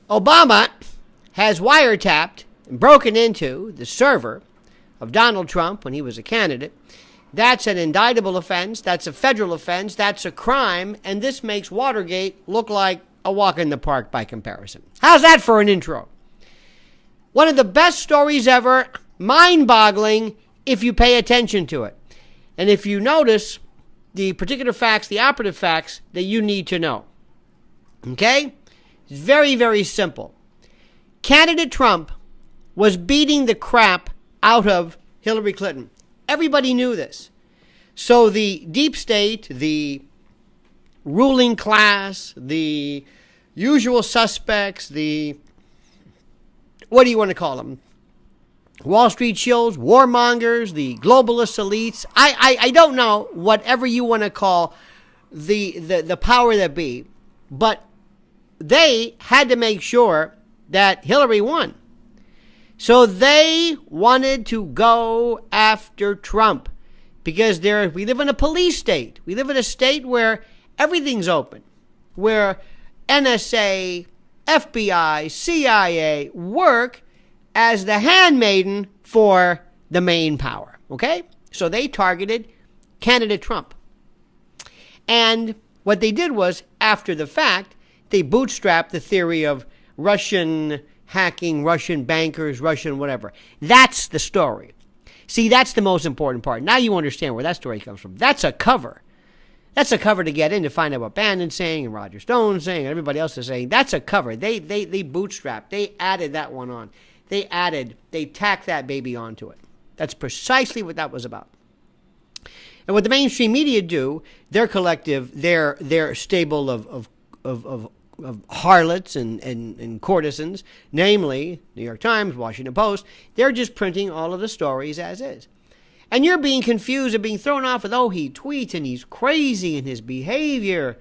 Obama has wiretapped and broken into the server of Donald Trump when he was a candidate. That's an indictable offense. That's a federal offense. That's a crime. And this makes Watergate look like a walk in the park by comparison. How's that for an intro? One of the best stories ever, mind-boggling if you pay attention to it. And if you notice the particular facts, the operative facts that you need to know. Okay? It's very, very simple. Candidate Trump was beating the crap out of Hillary Clinton. Everybody knew this. So the deep state, the ruling class, the usual suspects, what do you want to call them? Wall Street shills, warmongers, the globalist elites. I don't know, whatever you want to call the power that be. But they had to make sure that Hillary won. So they wanted to go after Trump because we live in a police state. We live in a state where everything's open, where NSA, FBI, CIA work as the handmaiden for the main power. Okay? So they targeted candidate Trump. And what they did was, after the fact, they bootstrapped the theory of Russian hacking, Russian bankers, Russian whatever. That's the story. See, that's the most important part. Now you understand where that story comes from. That's a cover. That's a cover to get in to find out what Bannon's saying and Roger Stone's saying and everybody else is saying. That's a cover. They bootstrapped. They added that one on. They tacked that baby onto it. That's precisely what that was about. And what the mainstream media do, their collective, their stable of harlots and courtesans, namely New York Times, Washington Post, they're just printing all of the stories as is. And you're being confused and being thrown off with, he tweets and he's crazy in his behavior.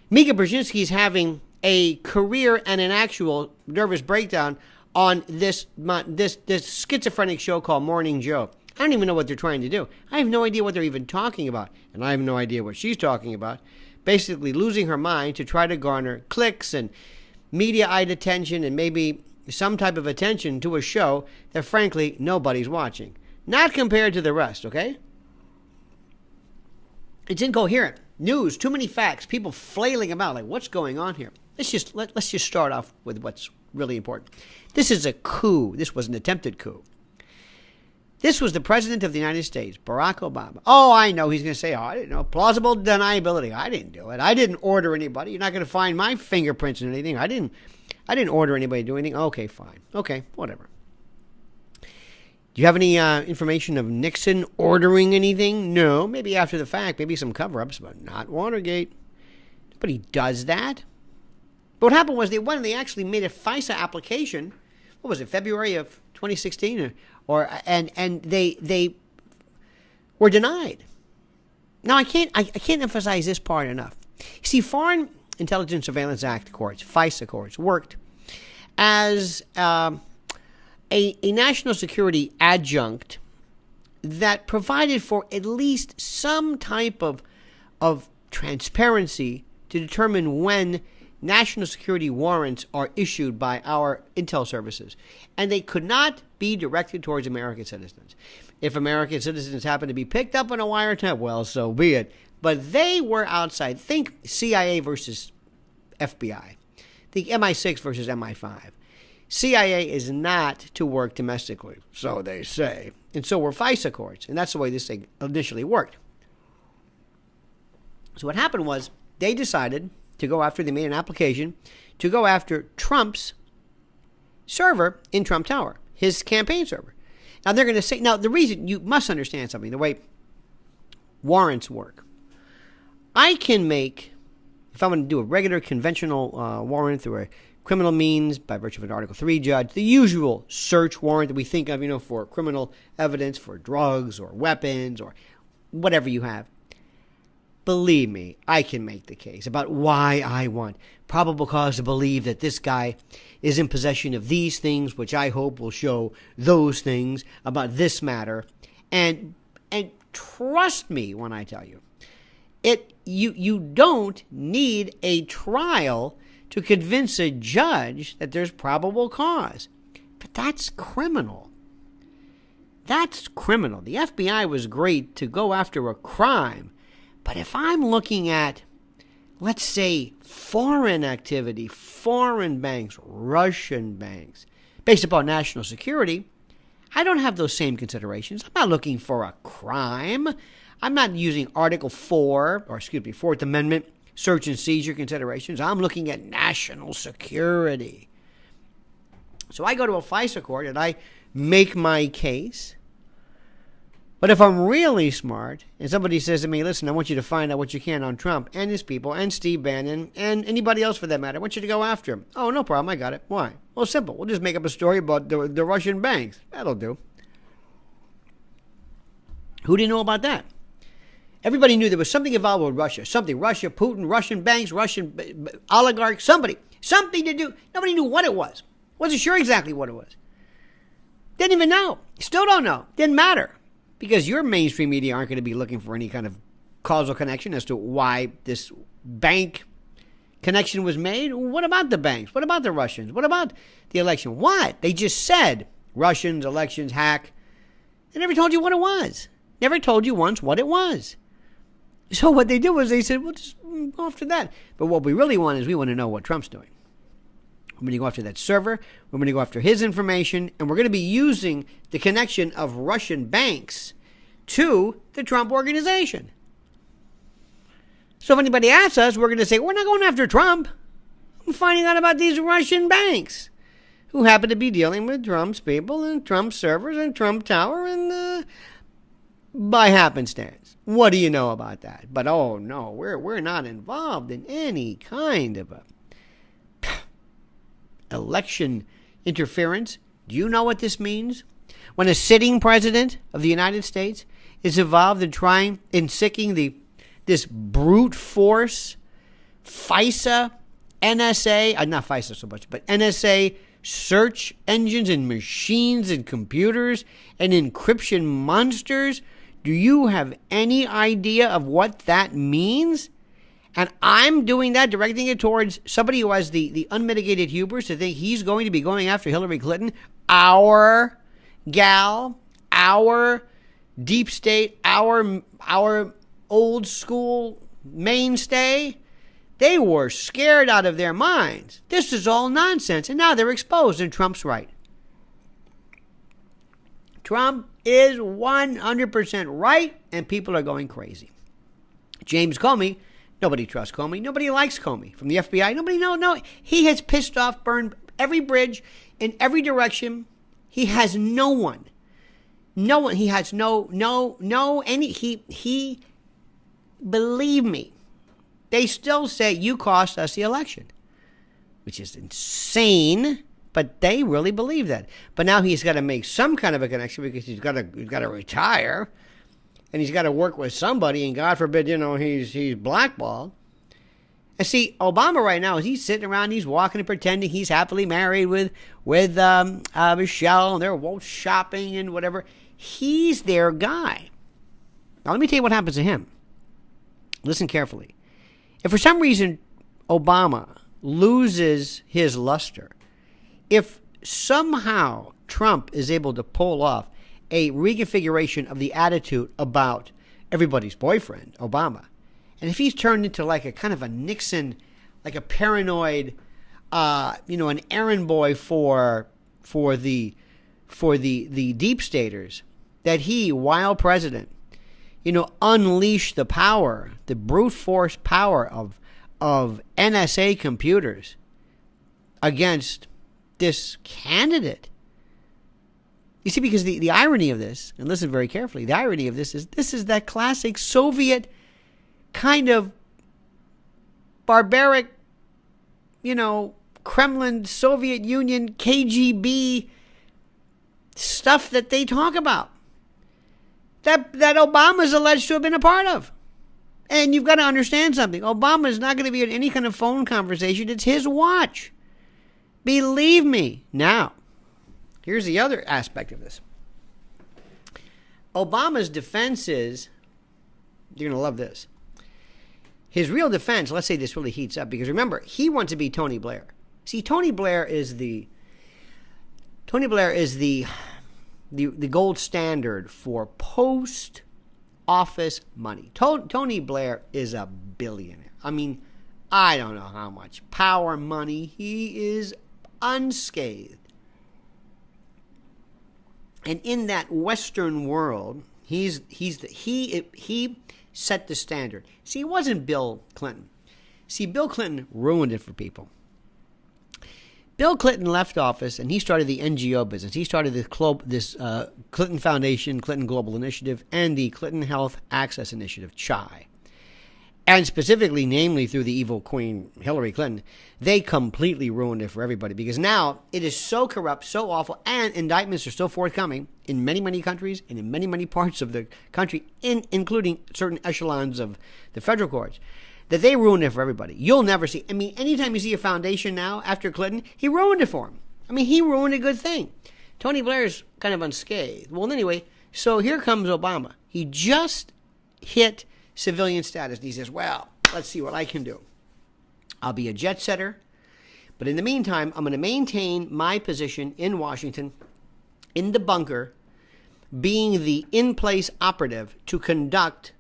Mika Brzezinski's having a career and an actual nervous breakdown on this schizophrenic show called Morning Joe. I don't even know what they're trying to do. I have no idea what they're even talking about. And I have no idea what she's talking about. Basically losing her mind to try to garner clicks and media-eyed attention and maybe some type of attention to a show that, frankly, nobody's watching. Not compared to the rest, okay? It's incoherent. News, too many facts, people flailing about like, what's going on here? Let's just start off with what's really important. This is a coup. This was an attempted coup. This was the President of the United States, Barack Obama. Oh, I know. He's going to say, I didn't know. Plausible deniability. I didn't do it. I didn't order anybody. You're not going to find my fingerprints in anything. I didn't order anybody to do anything. Okay, fine. Okay, whatever. Do you have any information of Nixon ordering anything? No. Maybe after the fact. Maybe some cover-ups, but not Watergate. But he does that. But what happened was they actually made a FISA application. What was it, February of 2016? And they were denied. Now, I can't emphasize this part enough. You see, Foreign Intelligence Surveillance Act courts, FISA courts, worked as a national security adjunct that provided for at least some type of transparency to determine when national security warrants are issued by our intel services. And they could not be directed towards American citizens. If American citizens happen to be picked up on a wiretap, well, so be it. But they were outside. Think CIA versus FBI. Think MI6 versus MI5. CIA is not to work domestically, so they say. And so were FISA courts. And that's the way this thing initially worked. So what happened was they decided to go after, they made an application to go after Trump's server in Trump Tower, his campaign server. Now they're going to say, now the reason, you must understand something, the way warrants work. I can make, if I'm going to do a regular conventional warrant through a criminal means by virtue of an Article 3 judge, the usual search warrant that we think of, for criminal evidence, for drugs or weapons or whatever you have. Believe me, I can make the case about why I want probable cause to believe that this guy is in possession of these things, which I hope will show those things about this matter. And trust me when I tell you, you don't need a trial to convince a judge that there's probable cause. But that's criminal. That's criminal. The FBI was great to go after a crime. But if I'm looking at, let's say, foreign activity, foreign banks, Russian banks, based upon national security, I don't have those same considerations. I'm not looking for a crime. I'm not using Fourth Amendment search and seizure considerations. I'm looking at national security. So I go to a FISA court and I make my case. But if I'm really smart and somebody says to me, listen, I want you to find out what you can on Trump and his people and Steve Bannon and anybody else for that matter, I want you to go after him. Oh, no problem. I got it. Why? Well, simple. We'll just make up a story about the Russian banks. That'll do. Who didn't know about that? Everybody knew there was something involved with Russia. Something. Russia, Putin, Russian banks, Russian oligarchs, something to do. Nobody knew what it was. Wasn't sure exactly what it was. Didn't even know. Still don't know. Didn't matter. Because your mainstream media aren't going to be looking for any kind of causal connection as to why this bank connection was made. What about the banks? What about the Russians? What about the election? What? They just said Russians, elections, hack. They never told you what it was. Never told you once what it was. So what they did was they said, well, just go after that. But what we really want is we want to know what Trump's doing. We're going to go after that server. We're going to go after his information. And we're going to be using the connection of Russian banks to the Trump organization. So if anybody asks us, we're going to say, we're not going after Trump. I'm finding out about these Russian banks who happen to be dealing with Trump's people and Trump's servers and Trump Tower and by happenstance. What do you know about that? But oh no, we're not involved in any kind of a election interference. Do you know what this means? When a sitting president of the United States is involved in seeking this brute force FISA, NSA, not FISA so much, but NSA search engines and machines and computers and encryption monsters. Do you have any idea of what that means? And I'm doing that, directing it towards somebody who has the unmitigated hubris to think he's going to be going after Hillary Clinton, our gal, our deep state, our old school mainstay. They were scared out of their minds. This is all nonsense. And now they're exposed, and Trump's right. Trump is 100% right, and people are going crazy. James Comey, nobody trusts Comey. Nobody likes Comey. From the FBI, no. He has pissed off, burned every bridge in every direction. He has no one. No one. He has he, believe me, they still say you cost us the election, which is insane. But they really believe that. But now he's got to make some kind of a connection because he's got to retire, and he's got to work with somebody. And God forbid, he's blackballed. And see, Obama right now, he's sitting around, he's walking and pretending he's happily married with Michelle, and they're both shopping and whatever. He's their guy. Now let me tell you what happens to him. Listen carefully. If for some reason Obama loses his luster, if somehow Trump is able to pull off a reconfiguration of the attitude about everybody's boyfriend, Obama, and if he's turned into like a kind of a Nixon, like a paranoid, an errand boy for the deep staters, that he, while president, unleash the power, the brute force power of NSA computers against this candidate. You see, because the irony of this, and listen very carefully, the irony of this is that classic Soviet kind of barbaric, Kremlin, Soviet Union, KGB stuff that they talk about. That Obama's alleged to have been a part of. And you've got to understand something. Obama is not going to be in any kind of phone conversation. It's his watch. Believe me. Now, here's the other aspect of this. Obama's defense is, you're going to love this. his real defense, let's say this really heats up, because remember, he wants to be Tony Blair. See, Tony Blair is the gold standard for post-office money. Tony Blair is a billionaire. I mean, I don't know how much power, money. He is unscathed. And in that Western world, he set the standard. See, it wasn't Bill Clinton. See, Bill Clinton ruined it for people. Bill Clinton left office and he started the NGO business. He started this Clinton Foundation, Clinton Global Initiative, and the Clinton Health Access Initiative, CHI. And specifically, namely through the evil Queen Hillary Clinton, they completely ruined it for everybody, because now it is so corrupt, so awful, and indictments are still forthcoming in many, many countries and in many, many parts of the country, including certain echelons of the federal courts, that they ruined it for everybody. You'll never see. I mean, anytime you see a foundation now after Clinton, he ruined it for him. I mean, he ruined a good thing. Tony Blair's kind of unscathed. Well, anyway, so here comes Obama. He just hit civilian status. And he says, well, let's see what I can do. I'll be a jet setter, but in the meantime, I'm going to maintain my position in Washington, in the bunker, being the in-place operative to conduct,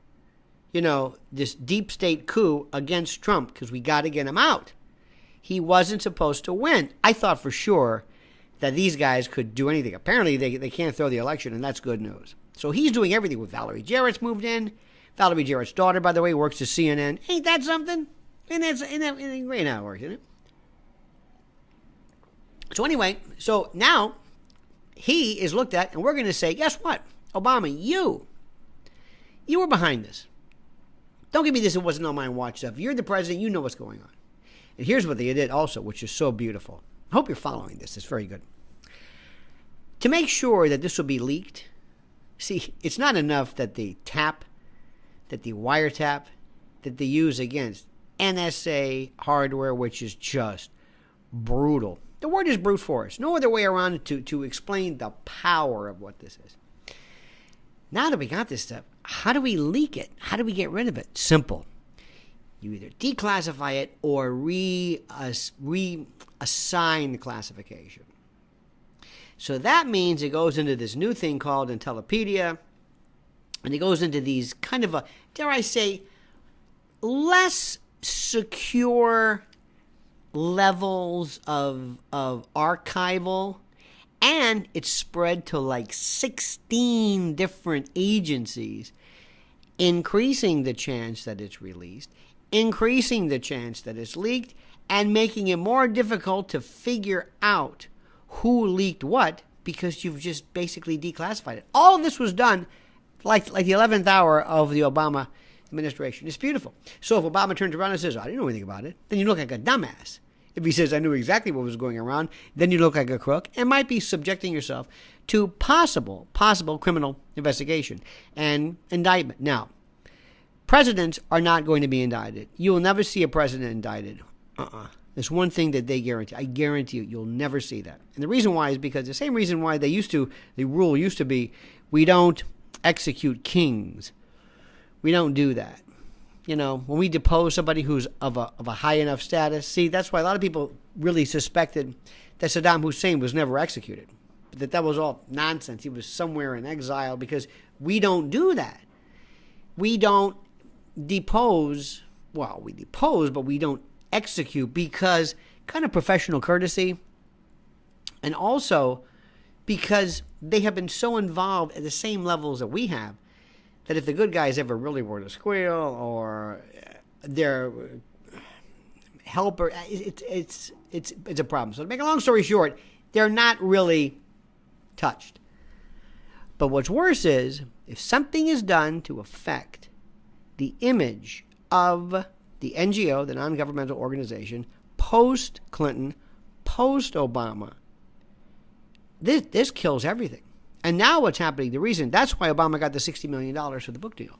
this deep state coup against Trump, because we got to get him out. He wasn't supposed to win. I thought for sure that these guys could do anything. Apparently, they can't throw the election, and that's good news. So he's doing everything with Valerie Jarrett's moved in. Valerie Jarrett's daughter, by the way, works at CNN. Ain't that something? And that's great how it works, isn't it? So anyway, so now he is looked at, and we're going to say, guess what? Obama, you were behind this. Don't give me this, it wasn't on my watch stuff. You're the president, you know what's going on. And here's what they did also, which is so beautiful. I hope you're following this. It's very good. To make sure that this will be leaked, see, it's not enough that they wiretap, that they use against NSA hardware, which is just brutal. The word is brute force. No other way around it to explain the power of what this is. Now that we got this stuff, how do we leak it? How do we get rid of it? Simple. You either declassify it or reassign the classification. So that means it goes into this new thing called Intellipedia, and it goes into these kind of dare I say, less secure levels of archival, and it's spread to like 16 different agencies, increasing the chance that it's released, increasing the chance that it's leaked, and making it more difficult to figure out who leaked what, because you've just basically declassified it. All of this was done like the 11th hour of the Obama administration. It's beautiful. So if Obama turns around and says, I didn't know anything about it, then you look like a dumbass. If he says, I knew exactly what was going around, then you look like a crook and might be subjecting yourself to possible criminal investigation and indictment. Now, presidents are not going to be indicted. You will never see a president indicted. There's one thing that they guarantee. I guarantee you'll never see that. And the reason why is because the same reason why the rule used to be, we don't execute kings. We don't do that. When we depose somebody who's of a high enough status, see, that's why a lot of people really suspected that Saddam Hussein was never executed. That was all nonsense. He was somewhere in exile, because we don't do that. We don't depose. Well, we depose, but we don't execute, because kind of professional courtesy, and also because they have been so involved at the same levels that we have, that if the good guys ever really were to squeal or their helper, it's a problem. So to make a long story short, they're not really touched. But what's worse is if something is done to affect the image of the NGO, the non-governmental organization, post-Clinton, post-Obama, this kills everything. And now what's happening, the reason, that's why Obama got the $60 million for the book deal.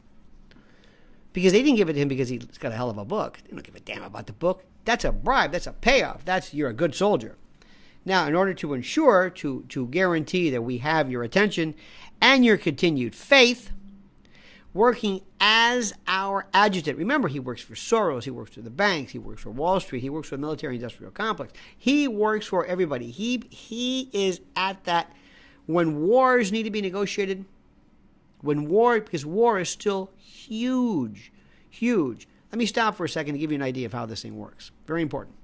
Because they didn't give it to him because he's got a hell of a book. They don't give a damn about the book. That's a bribe. That's a payoff. You're a good soldier. Now, in order to ensure, to guarantee that we have your attention and your continued faith, working as our adjutant. Remember, he works for Soros, he works for the banks, he works for Wall Street, he works for the military-industrial complex. He works for everybody. He is at that when wars need to be negotiated, because war is still huge, huge. Let me stop for a second to give you an idea of how this thing works. Very important.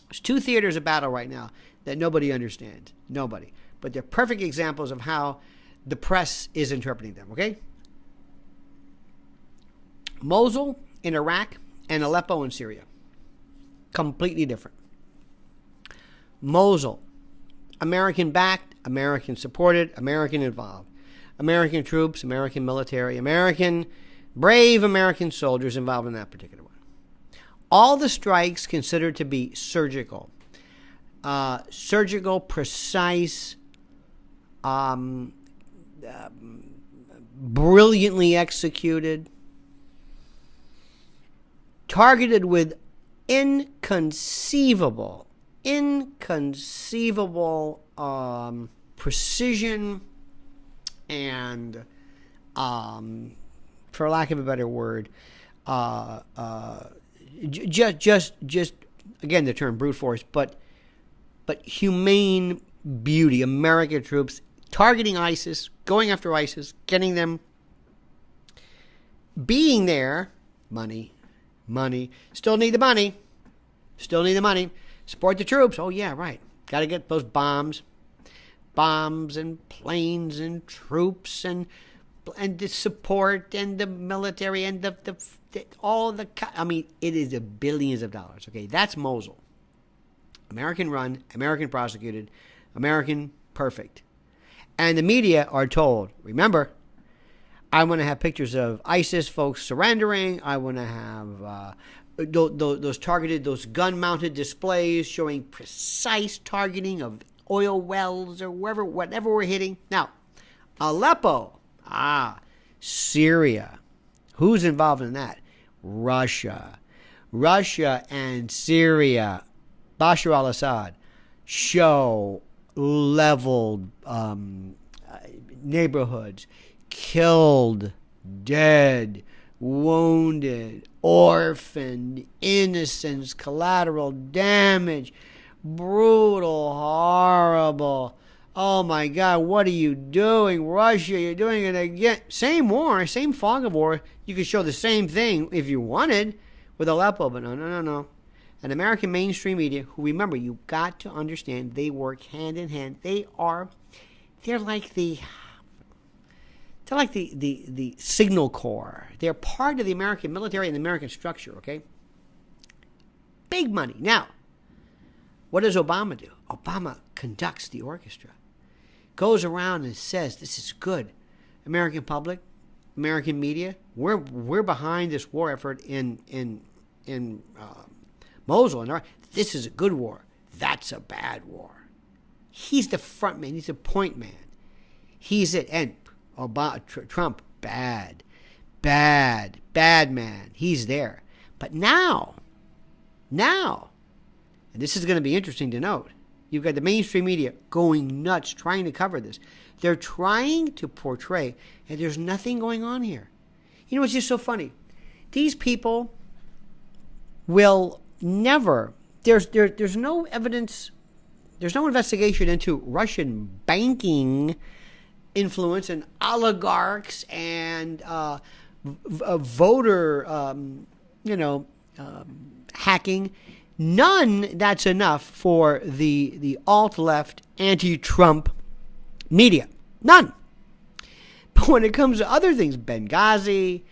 There's two theaters of battle right now that nobody understands. Nobody. But they're perfect examples of how the press is interpreting them, okay? Mosul in Iraq and Aleppo in Syria. Completely different. Mosul, American-backed, American-supported, American involved. American troops, American military, brave American soldiers involved in that particular one. All the strikes considered to be surgical. Precise, brilliantly executed, targeted with inconceivable precision and, for lack of a better word, just again the term brute force, but humane beauty. American troops targeting ISIS, going after ISIS, getting them, being there, money. Still need the money. Support the troops. Oh yeah, right. Got to get those bombs and planes and troops and the support and the military and it is a billions of dollars. Okay, that's Mosul. American run, American prosecuted, American perfect. And the media are told, remember, I want to have pictures of ISIS folks surrendering. I want to have those targeted, those gun-mounted displays showing precise targeting of oil wells or whatever we're hitting. Now, Aleppo, Syria. Who's involved in that? Russia and Syria. Bashar al-Assad show leveled neighborhoods, killed, dead, wounded, orphaned, innocents, collateral damage, brutal, horrible. Oh my God, what are you doing? Russia, you're doing it again. Same war, same fog of war. You could show the same thing if you wanted with Aleppo, but no. And American mainstream media, who, remember, you got to understand, they work hand in hand. They're like the signal corps. They're part of the American military and the American structure, okay? Big money. Now, what does Obama do? Obama conducts the orchestra. Goes around and says, this is good. American public, American media, we're behind this war effort in Mosul. And this is a good war. That's a bad war. He's the front man. He's the point man. He's it. And Trump, bad man. He's there. But now, and this is going to be interesting to note, you've got the mainstream media going nuts trying to cover this. They're trying to portray, and there's nothing going on here. You know what's just so funny? These people will never, there's no evidence, there's no investigation into Russian banking influence and oligarchs and voter, hacking. None that's enough for the alt-left, anti-Trump media. None. But when it comes to other things, Benghazi,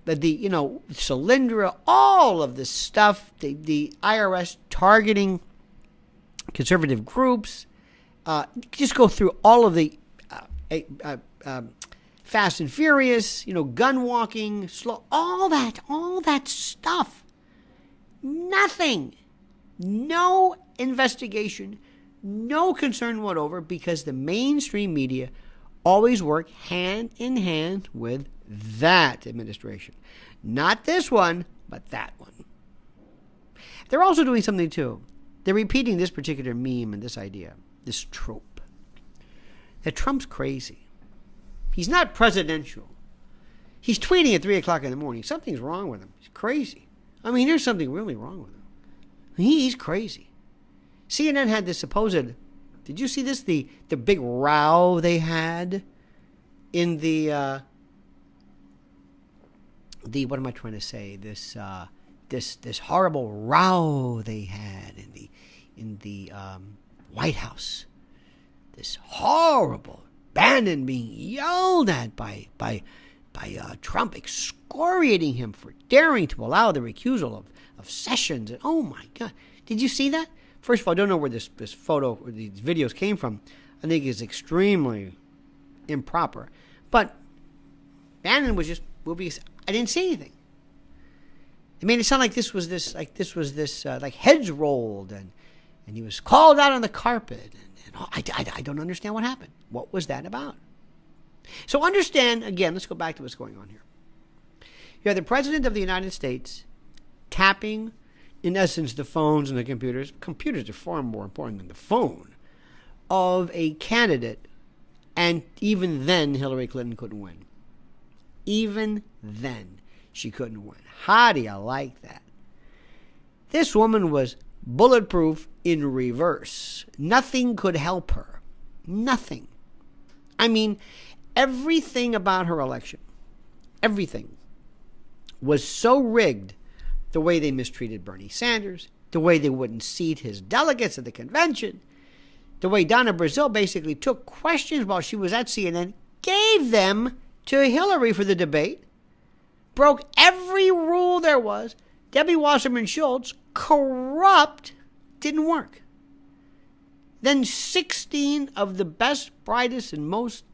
Solyndra, all of this stuff, the IRS targeting conservative groups, just go through all of the Fast and Furious, gun walking, slow, all that stuff. Nothing. No investigation. No concern whatever, because the mainstream media always work hand in hand with that administration. Not this one, but that one. They're also doing something too. They're repeating this particular meme and this idea, this trope, that Trump's crazy. He's not presidential. He's tweeting at 3 o'clock in the morning. Something's wrong with him. He's crazy. I mean, there's something really wrong with him. He's crazy. CNN had this supposed... Did you see this? The big row they had in the what am I trying to say? This horrible row they had in the White House. This horrible Bannon being yelled at by Trump, excoriating him for daring to allow the recusal of Sessions. And oh my God, did you see that? First of all, I don't know where this photo or these videos came from. I think it's extremely improper. But Bannon was just moving. I didn't see anything. It made it sound like this was heads rolled and he was called out on the carpet. And I don't understand what happened. What was that about? So understand, again, let's go back to what's going on here. You have the President of the United States tapping, in essence, the phones and the computers. Computers are far more important than the phone of a candidate. And even then, Hillary Clinton couldn't win. Even then, she couldn't win. How do you like that? This woman was bulletproof in reverse. Nothing could help her. Nothing. I mean, everything about her election, everything was so rigged. The way they mistreated Bernie Sanders, the way they wouldn't seat his delegates at the convention, the way Donna Brazile basically took questions while she was at CNN, gave them to Hillary for the debate, broke every rule there was. Debbie Wasserman Schultz, corrupt, didn't work. Then 16 of the best, brightest, and most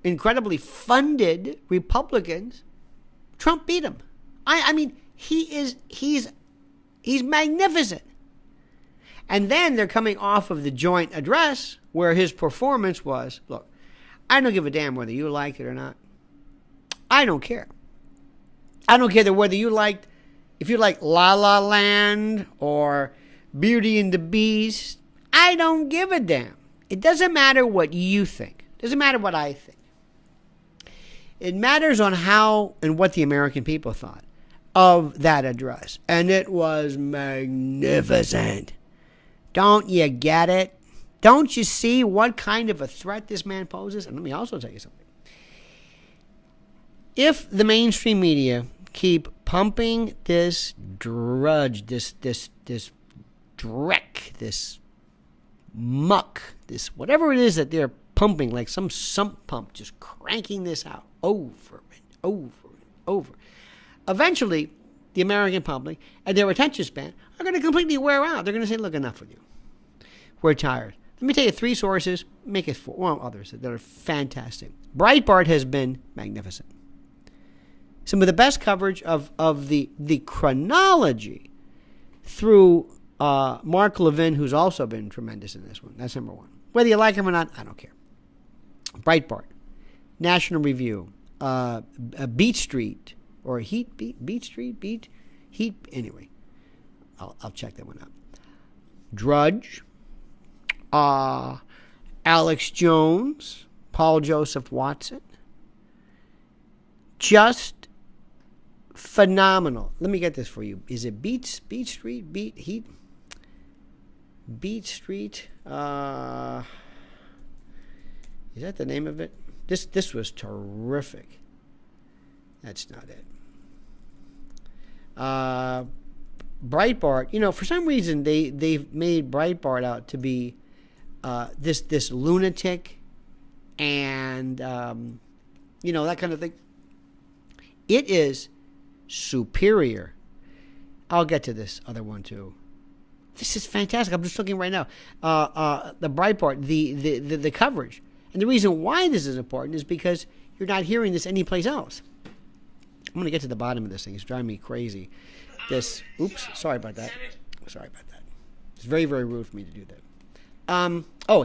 incredibly funded Republicans, Trump beat him. I mean, he's magnificent. And then they're coming off of the joint address where his performance was, look, I don't give a damn whether you like it or not. I don't care. I don't care whether you liked, if you like La La Land or Beauty and the Beast. I don't give a damn. It doesn't matter what you think. It doesn't matter what I think. It matters on how and what the American people thought of that address. And it was magnificent. Don't you get it? Don't you see what kind of a threat this man poses? And let me also tell you something. If the mainstream media keep pumping this drudge, this dreck, this muck, this whatever it is that they're pumping, like some sump pump, just cranking this out over and over and over, eventually the American public and their attention span are going to completely wear out. They're going to say, look, enough with you. We're tired. Let me tell you 3 sources, make it 4, well, others that are fantastic. Breitbart has been magnificent. Some of the best coverage of the chronology through Mark Levin, who's also been tremendous in this one. That's number 1. Whether you like him or not, I don't care. Breitbart, National Review, Beat Street, or Beat Street, anyway. I'll check that one out. Drudge, Alex Jones, Paul Joseph Watson. Just phenomenal. Let me get this for you. Is it Beat Street? Beat Street? Is that the name of it? This was terrific. That's not it. Breitbart, for some reason they've made Breitbart out to be this lunatic and that kind of thing. It is superior. I'll get to this other one too. This is fantastic. I'm just looking right now. The Breitbart, the coverage. And the reason why this is important is because you're not hearing this anyplace else. I'm going to get to the bottom of this thing. It's driving me crazy. Sorry about that. It's very, very rude for me to do that.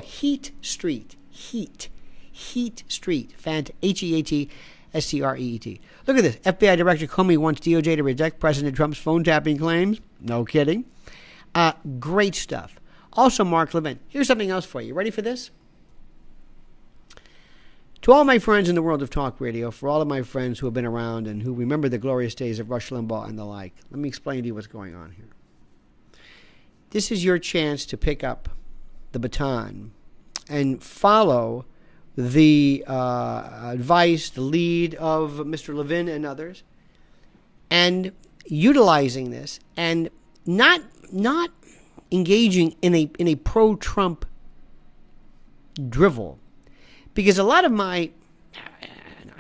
Heat Street. Heat Street. HEATSTREET. Look at this. FBI Director Comey wants DOJ to reject President Trump's phone tapping claims. No kidding. Great stuff. Also, Mark Levin. Here's something else for you. Ready for this? To all my friends in the world of talk radio, for all of my friends who have been around and who remember the glorious days of Rush Limbaugh and the like, let me explain to you what's going on here. This is your chance to pick up the baton and follow the advice, the lead of Mr. Levin and others, and utilizing this and not engaging in a pro-Trump drivel. Because a lot of I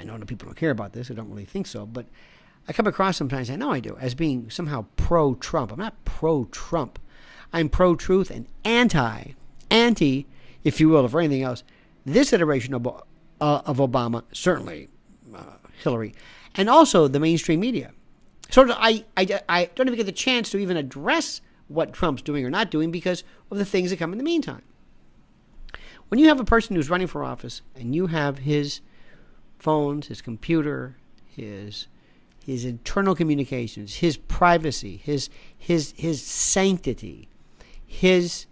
know that people don't care about this, I don't really think so, but I come across sometimes, I know I do, as being somehow pro-Trump. I'm not pro-Trump. I'm pro-truth and anti, if you will, if for anything else, this iteration of Obama, certainly Hillary, and also the mainstream media. So I don't even get the chance to even address what Trump's doing or not doing because of the things that come in the meantime. When you have a person who's running for office and you have his phones, his computer, his internal communications, his privacy, his sanctity, his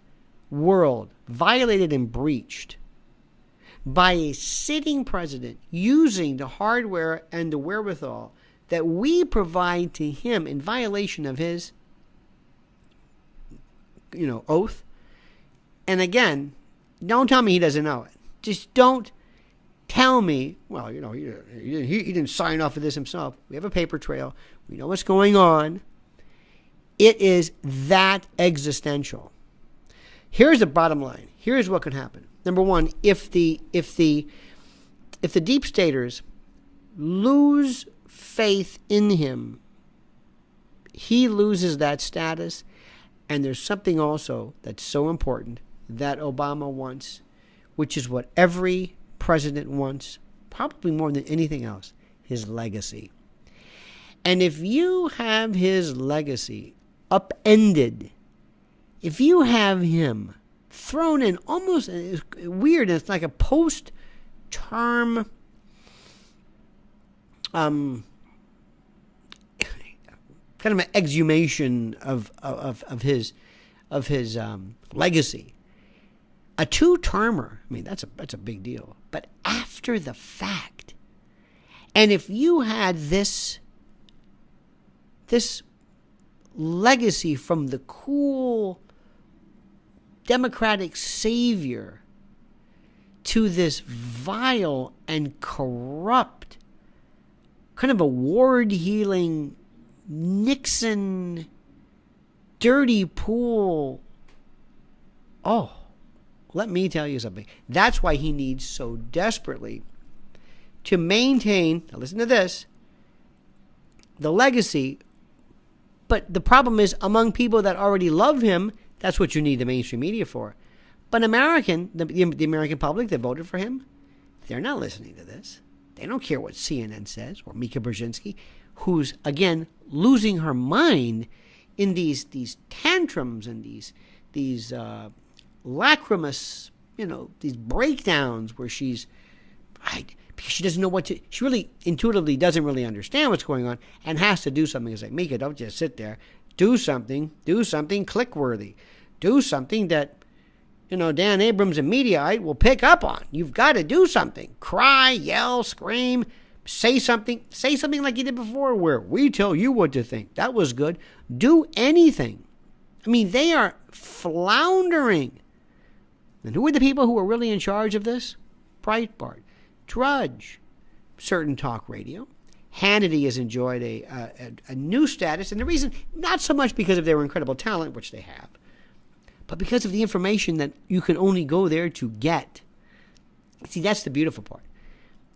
world violated and breached by a sitting president using the hardware and the wherewithal that we provide to him in violation of his, oath. And again, don't tell me he doesn't know it. Just don't tell me, well, he didn't sign off for this himself. We have a paper trail. We know what's going on. It is that existential. Here's the bottom line. Here's what could happen. Number one, if the deep staters lose faith in him, he loses that status. And there's something also that's so important that Obama wants, which is what every president wants, probably more than anything else, his legacy. And if you have his legacy upended, if you have him thrown in almost weird, it's like a post-term kind of an exhumation of his legacy. A two-termer, I mean, that's a big deal. But after the fact, and if you had this legacy from the cool democratic savior to this vile and corrupt, kind of a ward-healing Nixon dirty pool. Oh, let me tell you something. That's why he needs so desperately to maintain, now listen to this, the legacy. But the problem is among people that already love him, that's what you need the mainstream media for. But the American public that voted for him, they're not listening to this. They don't care what CNN says or Mika Brzezinski, who's, again, losing her mind in these tantrums and these lachrymous, these breakdowns where she's, because she doesn't know she really intuitively doesn't really understand what's going on and has to do something. It's like, Mika, don't just sit there. Do something click-worthy. Do something that, Dan Abrams and Mediaite will pick up on. You've got to do something. Cry, yell, scream, say something. Say something like you did before where we tell you what to think. That was good. Do anything. I mean, they are floundering. And who are the people who are really in charge of this? Breitbart, Drudge, certain talk radio. Hannity has enjoyed a new status. And the reason, not so much because of their incredible talent, which they have, but because of the information that you can only go there to get. See, that's the beautiful part.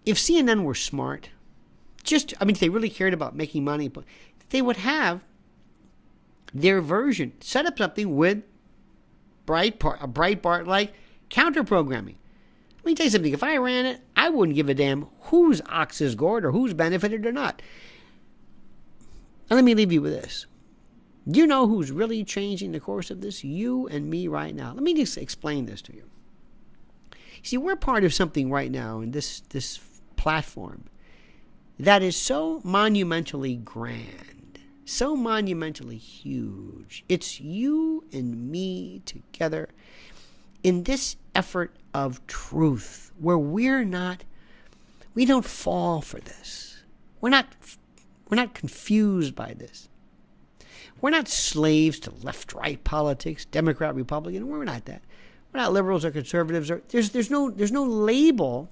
If CNN were smart, if they really cared about making money, they would have their version, set up something with Breitbart-like counter-programming. Let me tell you something. If I ran it, I wouldn't give a damn whose ox is gored or who's benefited or not. And let me leave you with this. You know who's really changing the course of this? You and me right now. Let me just explain this to you. See, we're part of something right now in this platform that is so monumentally grand, so monumentally huge. It's you and me together in this effort of truth, where we're not We don't fall for this. We're not confused by this. We're not slaves to left-right politics, Democrat, Republican. We're not that. We're not liberals or conservatives. There's no label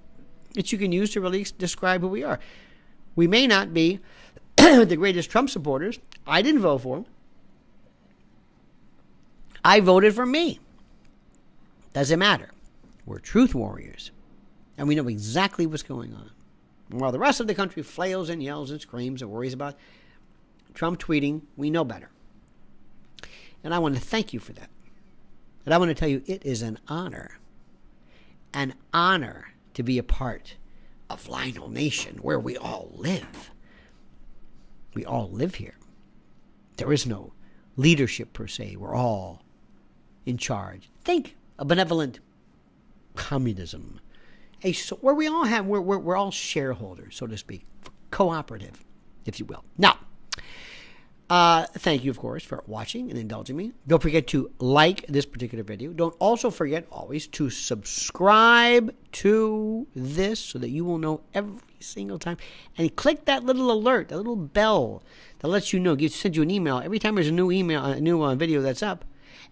that you can use to really describe who we are. We may not be the greatest Trump supporters. I didn't vote for him. I voted for me. Doesn't matter. We're truth warriors. And we know exactly what's going on. And while the rest of the country flails and yells and screams and worries about Trump tweeting, we know better. And I want to thank you for that. And I want to tell you, it is an honor to be a part of Lionel Nation, where we all live. We all live here. There is no leadership per se. We're all in charge. Think a benevolent communism, where we all have, we're all shareholders, so to speak, cooperative, if you will. Now, thank you, of course, for watching and indulging me. Don't forget to like this particular video. Don't also forget always to subscribe to this so that you will know every single time. And click that little alert, that little bell that lets you know, send you an email every time there's a new video that's up.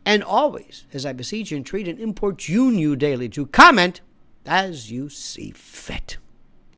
And always, as I beseech, entreat, and importune you daily to comment as you see fit.